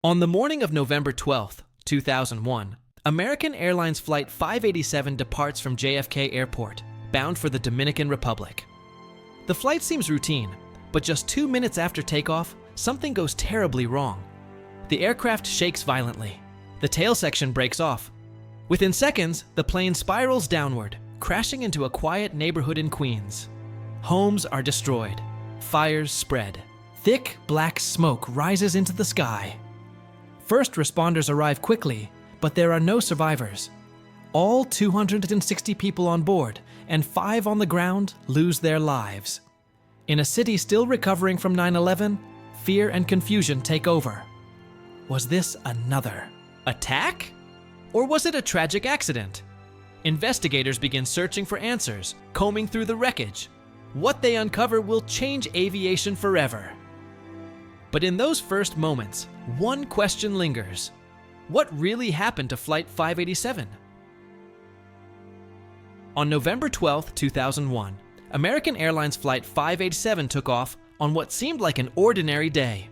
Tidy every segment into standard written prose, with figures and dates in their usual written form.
On the morning of November 12, 2001, American Airlines Flight 587 departs from JFK Airport, bound for the Dominican Republic. The flight seems routine, but just 2 minutes after takeoff, something goes terribly wrong. The aircraft shakes violently. The tail section breaks off. Within seconds, the plane spirals downward, crashing into a quiet neighborhood in Queens. Homes are destroyed. Fires spread. Thick, black smoke rises into the sky. First responders arrive quickly, but there are no survivors. All 260 people on board and 5 on the ground lose their lives. In a city still recovering from 9/11, fear and confusion take over. Was this another attack? Or was it a tragic accident? Investigators begin searching for answers, combing through the wreckage. What they uncover will change aviation forever. But in those first moments, one question lingers. What really happened to Flight 587? On November 12, 2001, American Airlines Flight 587 took off on what seemed like an ordinary day.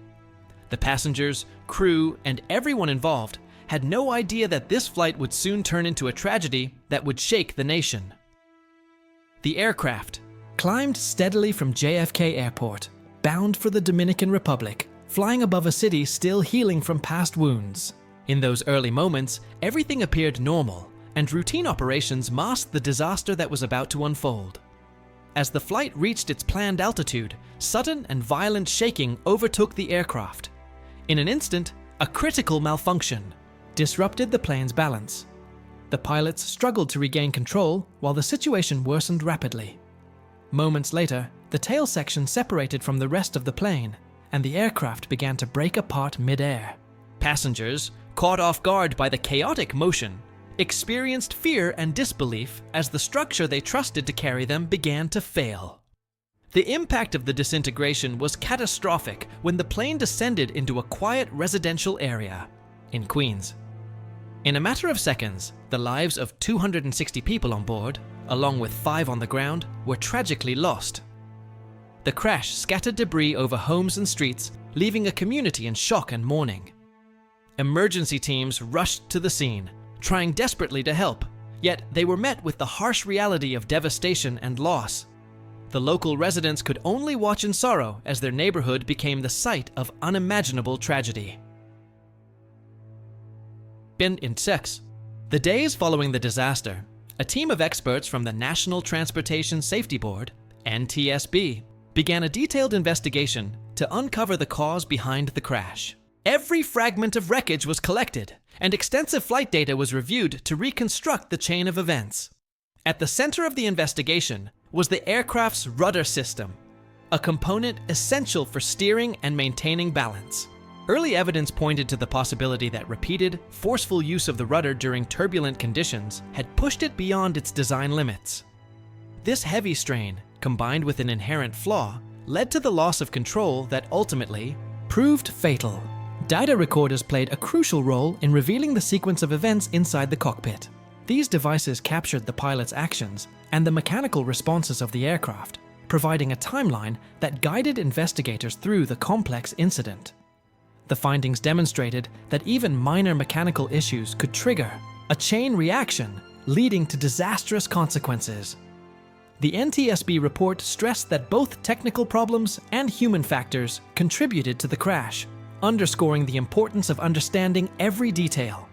The passengers, crew, and everyone involved had no idea that this flight would soon turn into a tragedy that would shake the nation. The aircraft climbed steadily from JFK Airport, bound for the Dominican Republic, flying above a city still healing from past wounds. In those early moments, everything appeared normal, and routine operations masked the disaster that was about to unfold. As the flight reached its planned altitude, sudden and violent shaking overtook the aircraft. In an instant, a critical malfunction disrupted the plane's balance. The pilots struggled to regain control while the situation worsened rapidly. Moments later, the tail section separated from the rest of the plane, and the aircraft began to break apart mid-air. Passengers, caught off guard by the chaotic motion, experienced fear and disbelief as the structure they trusted to carry them began to fail. The impact of the disintegration was catastrophic when the plane descended into a quiet residential area in Queens. In a matter of seconds, the lives of 260 people on board, along with 5 on the ground, were tragically lost. The crash scattered debris over homes and streets, leaving a community in shock and mourning. Emergency teams rushed to the scene, trying desperately to help, yet they were met with the harsh reality of devastation and loss. The local residents could only watch in sorrow as their neighborhood became the site of unimaginable tragedy. In 6. The days following the disaster, a team of experts from the National Transportation Safety Board, NTSB, began a detailed investigation to uncover the cause behind the crash. Every fragment of wreckage was collected, and extensive flight data was reviewed to reconstruct the chain of events. At the center of the investigation was the aircraft's rudder system, a component essential for steering and maintaining balance. Early evidence pointed to the possibility that repeated, forceful use of the rudder during turbulent conditions had pushed it beyond its design limits. This heavy strain, combined with an inherent flaw, led to the loss of control that ultimately proved fatal. Data recorders played a crucial role in revealing the sequence of events inside the cockpit. These devices captured the pilot's actions and the mechanical responses of the aircraft, providing a timeline that guided investigators through the complex incident. The findings demonstrated that even minor mechanical issues could trigger a chain reaction, leading to disastrous consequences. The NTSB report stressed that both technical problems and human factors contributed to the crash, underscoring the importance of understanding every detail.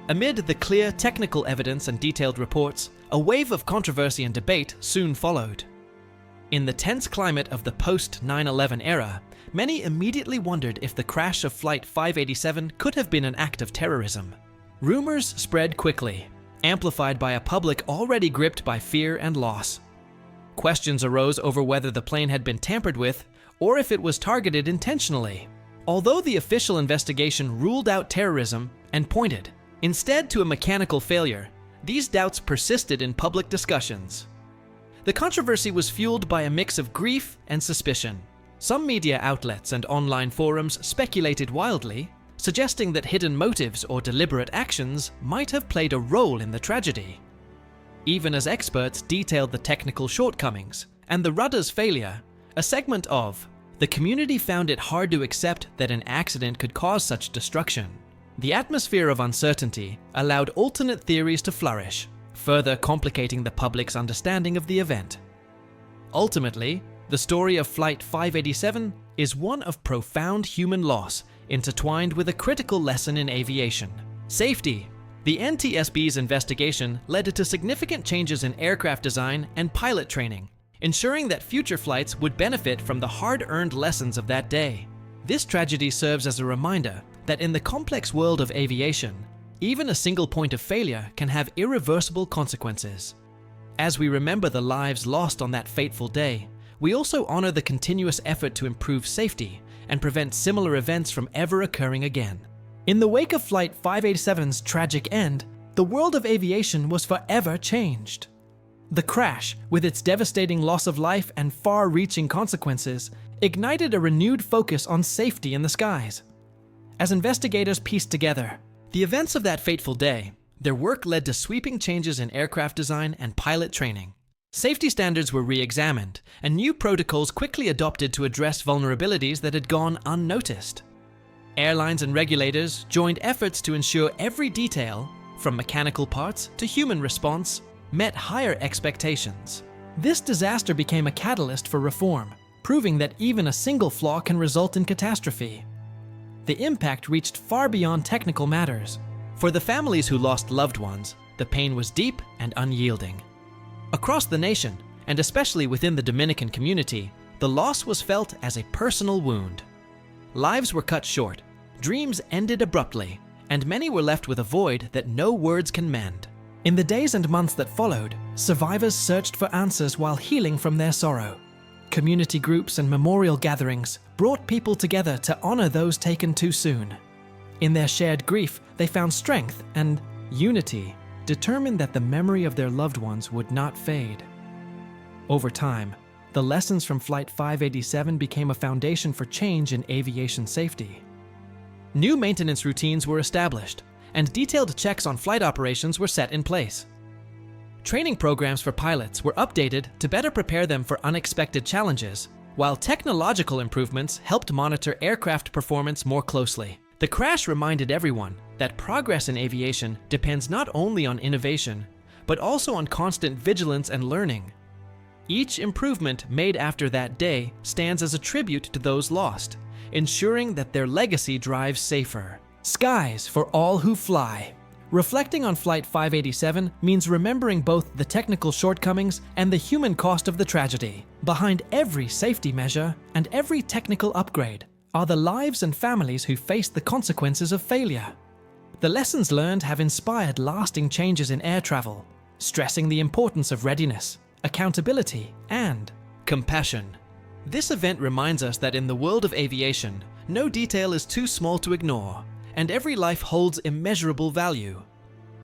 Amid the clear technical evidence and detailed reports, a wave of controversy and debate soon followed. In the tense climate of the post-9/11 era, many immediately wondered if the crash of Flight 587 could have been an act of terrorism. Rumors spread quickly, amplified by a public already gripped by fear and loss. Questions arose over whether the plane had been tampered with or if it was targeted intentionally. Although the official investigation ruled out terrorism and pointed instead to a mechanical failure, these doubts persisted in public discussions. The controversy was fueled by a mix of grief and suspicion. Some media outlets and online forums speculated wildly, suggesting that hidden motives or deliberate actions might have played a role in the tragedy. Even as experts detailed the technical shortcomings and the rudder's failure, a segment of the community found it hard to accept that an accident could cause such destruction. The atmosphere of uncertainty allowed alternate theories to flourish, further complicating the public's understanding of the event. Ultimately, the story of Flight 587 is one of profound human loss intertwined with a critical lesson in aviation: safety. The NTSB's investigation led to significant changes in aircraft design and pilot training, ensuring that future flights would benefit from the hard-earned lessons of that day. This tragedy serves as a reminder that in the complex world of aviation, even a single point of failure can have irreversible consequences. As we remember the lives lost on that fateful day, we also honor the continuous effort to improve safety and prevent similar events from ever occurring again. In the wake of Flight 587's tragic end, the world of aviation was forever changed. The crash, with its devastating loss of life and far-reaching consequences, ignited a renewed focus on safety in the skies. As investigators pieced together the events of that fateful day, their work led to sweeping changes in aircraft design and pilot training. Safety standards were re-examined, and new protocols quickly adopted to address vulnerabilities that had gone unnoticed. Airlines and regulators joined efforts to ensure every detail, from mechanical parts to human response, met higher expectations. This disaster became a catalyst for reform, proving that even a single flaw can result in catastrophe. The impact reached far beyond technical matters. For the families who lost loved ones, the pain was deep and unyielding. Across the nation, and especially within the Dominican community, the loss was felt as a personal wound. Lives were cut short, dreams ended abruptly, and many were left with a void that no words can mend. In the days and months that followed, survivors searched for answers while healing from their sorrow. Community groups and memorial gatherings brought people together to honor those taken too soon. In their shared grief, they found strength and unity, determined that the memory of their loved ones would not fade. Over time, the lessons from Flight 587 became a foundation for change in aviation safety. New maintenance routines were established, and detailed checks on flight operations were set in place. Training programs for pilots were updated to better prepare them for unexpected challenges, while technological improvements helped monitor aircraft performance more closely. The crash reminded everyone that progress in aviation depends not only on innovation, but also on constant vigilance and learning. Each improvement made after that day stands as a tribute to those lost, ensuring that their legacy drives safer skies for all who fly. Reflecting on Flight 587 means remembering both the technical shortcomings and the human cost of the tragedy. Behind every safety measure and every technical upgrade are the lives and families who faced the consequences of failure. The lessons learned have inspired lasting changes in air travel, stressing the importance of readiness, accountability, and compassion. This event reminds us that in the world of aviation, no detail is too small to ignore, and every life holds immeasurable value.